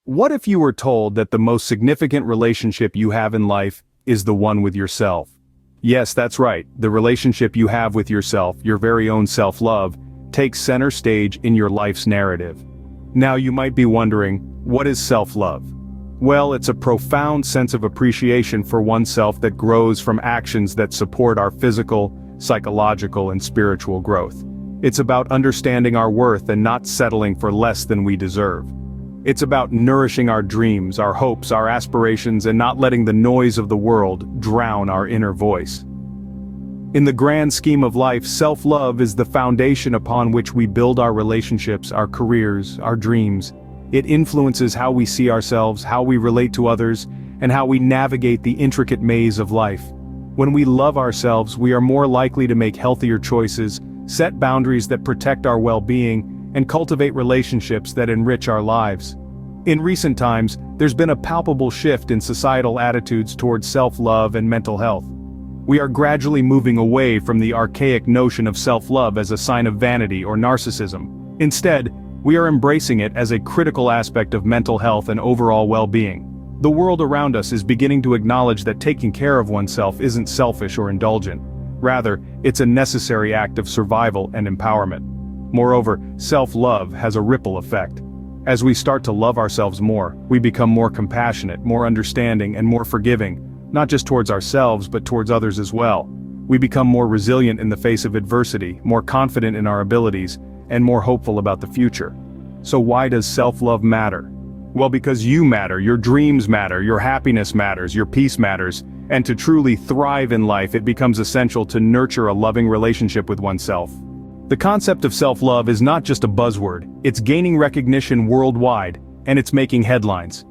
What if you were told that the most significant relationship you have in life is the one with yourself? Yes, that's right, the relationship you have with yourself, your very own self-love, takes center stage in your life's narrative. Now you might be wondering, what is self-love? Well, it's a profound sense of appreciation for oneself that grows from actions that support our physical, psychological, and spiritual growth. It's about understanding our worth and not settling for less than we deserve. It's about nourishing our dreams, our hopes, our aspirations, and not letting the noise of the world drown our inner voice. In the grand scheme of life, self-love is the foundation upon which we build our relationships, our careers, our dreams. It influences how we see ourselves, how we relate to others, and how we navigate the intricate maze of life. When we love ourselves, we are more likely to make healthier choices, set boundaries that protect our well-being, and cultivate relationships that enrich our lives. In recent times, there's been a palpable shift in societal attitudes towards self-love and mental health. We are gradually moving away from the archaic notion of self-love as a sign of vanity or narcissism. Instead, we are embracing it as a critical aspect of mental health and overall well-being. The world around us is beginning to acknowledge that taking care of oneself isn't selfish or indulgent. Rather, it's a necessary act of survival and empowerment. Moreover, self-love has a ripple effect. As we start to love ourselves more, we become more compassionate, more understanding, and more forgiving, not just towards ourselves but towards others as well. We become more resilient in the face of adversity, more confident in our abilities, and more hopeful about the future. So why does self-love matter? Well, because you matter, your dreams matter, your happiness matters, your peace matters, and to truly thrive in life, it becomes essential to nurture a loving relationship with oneself. The concept of self-love is not just a buzzword, it's gaining recognition worldwide, and it's making headlines.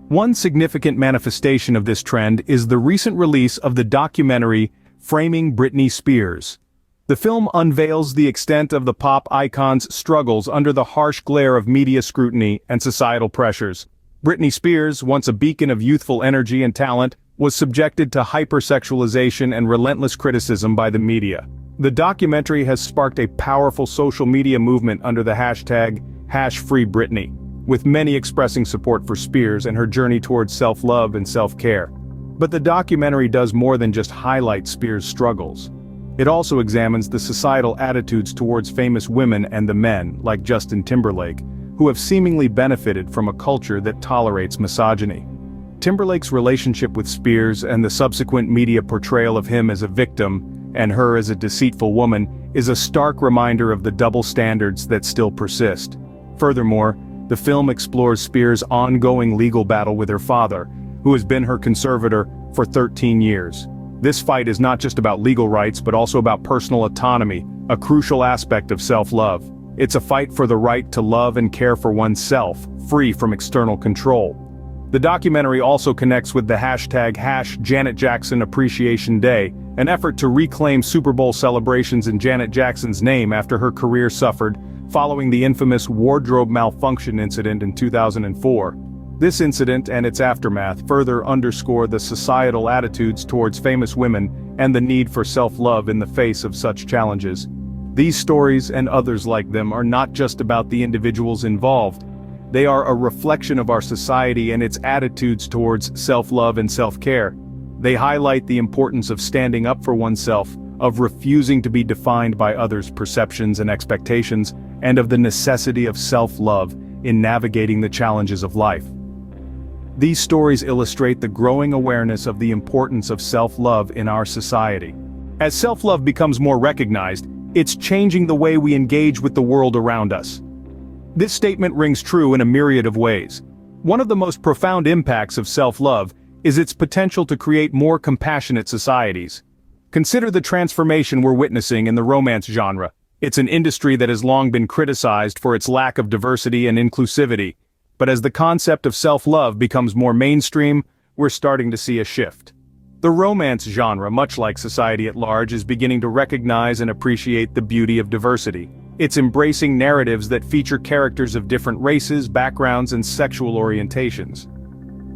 One significant manifestation of this trend is the recent release of the documentary Framing Britney Spears. The film unveils the extent of the pop icon's struggles under the harsh glare of media scrutiny and societal pressures. Britney Spears, once a beacon of youthful energy and talent, was subjected to hypersexualization and relentless criticism by the media. The documentary has sparked a powerful social media movement under the hashtag #FreeBritney, with many expressing support for Spears and her journey towards self-love and self-care. But the documentary does more than just highlight Spears' struggles. It also examines the societal attitudes towards famous women and the men, like Justin Timberlake, who have seemingly benefited from a culture that tolerates misogyny. Timberlake's relationship with Spears and the subsequent media portrayal of him as a victim and her as a deceitful woman is a stark reminder of the double standards that still persist. Furthermore, the film explores Spears' ongoing legal battle with her father, who has been her conservator for 13 years. This fight is not just about legal rights but also about personal autonomy, a crucial aspect of self-love. It's a fight for the right to love and care for oneself, free from external control. The documentary also connects with the hashtag #Janet Jackson Appreciation Day, an effort to reclaim Super Bowl celebrations in Janet Jackson's name after her career suffered following the infamous wardrobe malfunction incident in 2004. This incident and its aftermath further underscore the societal attitudes towards famous women and the need for self-love in the face of such challenges. These stories and others like them are not just about the individuals involved. They are a reflection of our society and its attitudes towards self-love and self-care. They highlight the importance of standing up for oneself, of refusing to be defined by others' perceptions and expectations, and of the necessity of self-love in navigating the challenges of life. These stories illustrate the growing awareness of the importance of self-love in our society. As self-love becomes more recognized, it's changing the way we engage with the world around us. This statement rings true in a myriad of ways. One of the most profound impacts of self-love is its potential to create more compassionate societies. Consider the transformation we're witnessing in the romance genre. It's an industry that has long been criticized for its lack of diversity and inclusivity. But as the concept of self-love becomes more mainstream, we're starting to see a shift. The romance genre, much like society at large, is beginning to recognize and appreciate the beauty of diversity. It's embracing narratives that feature characters of different races, backgrounds, and sexual orientations.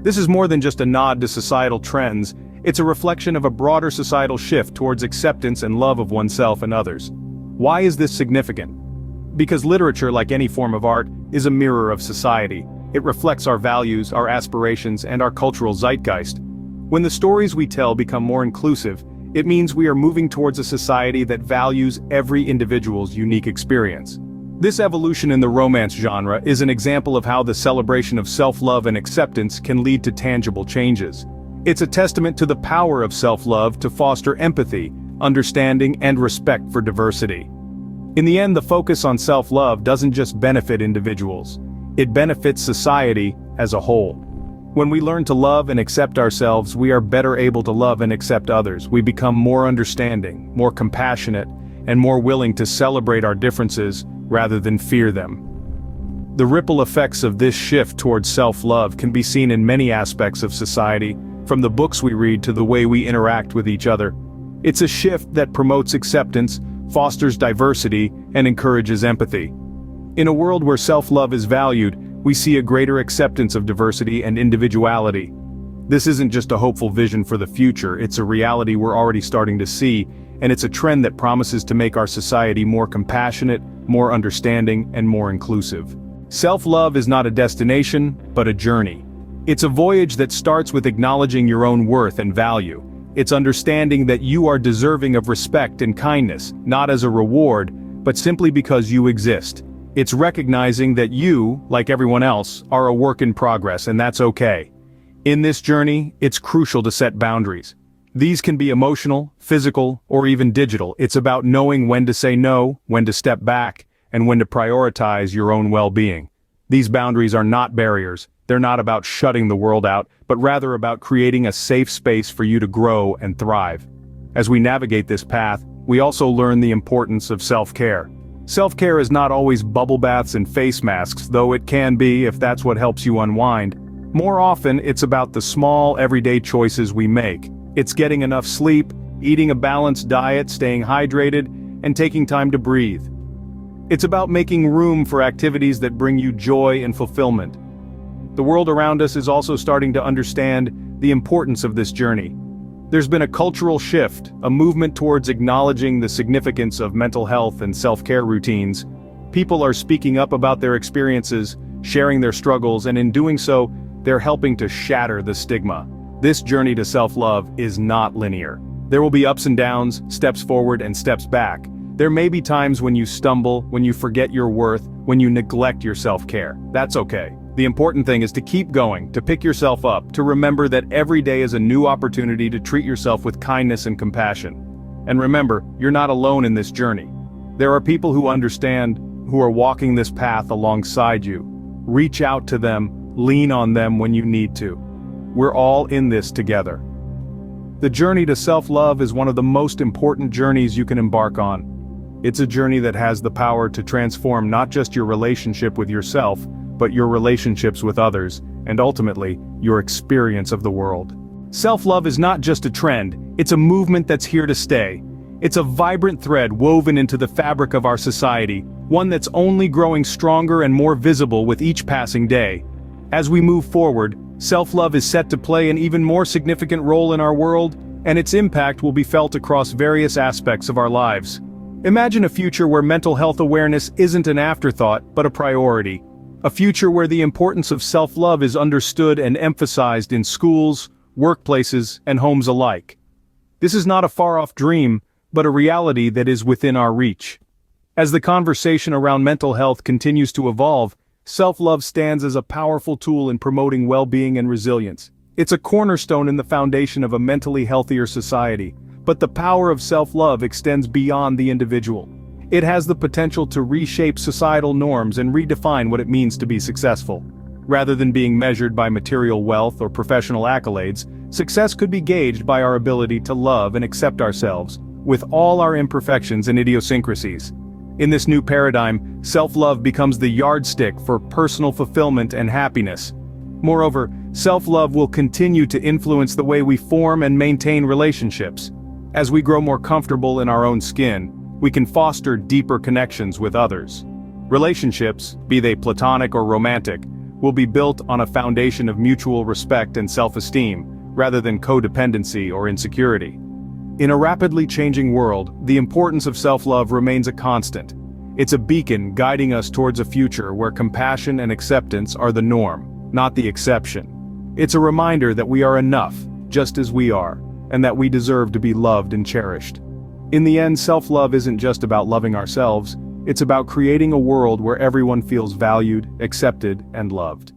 This is more than just a nod to societal trends, it's a reflection of a broader societal shift towards acceptance and love of oneself and others. Why is this significant? Because literature, like any form of art, is a mirror of society. It reflects our values, our aspirations, and our cultural zeitgeist. When the stories we tell become more inclusive, it means we are moving towards a society that values every individual's unique experience. This evolution in the romance genre is an example of how the celebration of self-love and acceptance can lead to tangible changes. It's a testament to the power of self-love to foster empathy, understanding, and respect for diversity. In the end, the focus on self-love doesn't just benefit individuals. It benefits society as a whole. When we learn to love and accept ourselves, we are better able to love and accept others. We become more understanding, more compassionate, and more willing to celebrate our differences rather than fear them. The ripple effects of this shift towards self-love can be seen in many aspects of society, from the books we read to the way we interact with each other. It's a shift that promotes acceptance, fosters diversity, and encourages empathy. In a world where self-love is valued, we see a greater acceptance of diversity and individuality. This isn't just a hopeful vision for the future, it's a reality we're already starting to see, and it's a trend that promises to make our society more compassionate, more understanding, and more inclusive. Self-love is not a destination, but a journey. It's a voyage that starts with acknowledging your own worth and value. It's understanding that you are deserving of respect and kindness, not as a reward, but simply because you exist. It's recognizing that you, like everyone else, are a work in progress, and that's okay. In this journey, it's crucial to set boundaries. These can be emotional, physical, or even digital. It's about knowing when to say no, when to step back, and when to prioritize your own well-being. These boundaries are not barriers. They're not about shutting the world out, but rather about creating a safe space for you to grow and thrive. As we navigate this path, we also learn the importance of self-care. Self-care is not always bubble baths and face masks, though it can be if that's what helps you unwind. More often, it's about the small, everyday choices we make. It's getting enough sleep, eating a balanced diet, staying hydrated, and taking time to breathe. It's about making room for activities that bring you joy and fulfillment. The world around us is also starting to understand the importance of this journey. There's been a cultural shift, a movement towards acknowledging the significance of mental health and self-care routines. People are speaking up about their experiences, sharing their struggles, and in doing so, they're helping to shatter the stigma. This journey to self-love is not linear. There will be ups and downs, steps forward and steps back. There may be times when you stumble, when you forget your worth, when you neglect your self-care. That's okay. The important thing is to keep going, to pick yourself up, to remember that every day is a new opportunity to treat yourself with kindness and compassion. And remember, you're not alone in this journey. There are people who understand, who are walking this path alongside you. Reach out to them, lean on them when you need to. We're all in this together. The journey to self-love is one of the most important journeys you can embark on. It's a journey that has the power to transform not just your relationship with yourself, but your relationships with others, and ultimately, your experience of the world. Self-love is not just a trend, it's a movement that's here to stay. It's a vibrant thread woven into the fabric of our society, one that's only growing stronger and more visible with each passing day. As we move forward, self-love is set to play an even more significant role in our world, and its impact will be felt across various aspects of our lives. Imagine a future where mental health awareness isn't an afterthought, but a priority. A future where the importance of self-love is understood and emphasized in schools, workplaces, and homes alike. This is not a far-off dream, but a reality that is within our reach. As the conversation around mental health continues to evolve, self-love stands as a powerful tool in promoting well-being and resilience. It's a cornerstone in the foundation of a mentally healthier society, but the power of self-love extends beyond the individual. It has the potential to reshape societal norms and redefine what it means to be successful. Rather than being measured by material wealth or professional accolades, success could be gauged by our ability to love and accept ourselves, with all our imperfections and idiosyncrasies. In this new paradigm, self-love becomes the yardstick for personal fulfillment and happiness. Moreover, self-love will continue to influence the way we form and maintain relationships. As we grow more comfortable in our own skin, we can foster deeper connections with others. Relationships, be they platonic or romantic, will be built on a foundation of mutual respect and self-esteem, rather than codependency or insecurity. In a rapidly changing world, the importance of self-love remains a constant. It's a beacon guiding us towards a future where compassion and acceptance are the norm, not the exception. It's a reminder that we are enough, just as we are, and that we deserve to be loved and cherished. In the end, self-love isn't just about loving ourselves, it's about creating a world where everyone feels valued, accepted, and loved.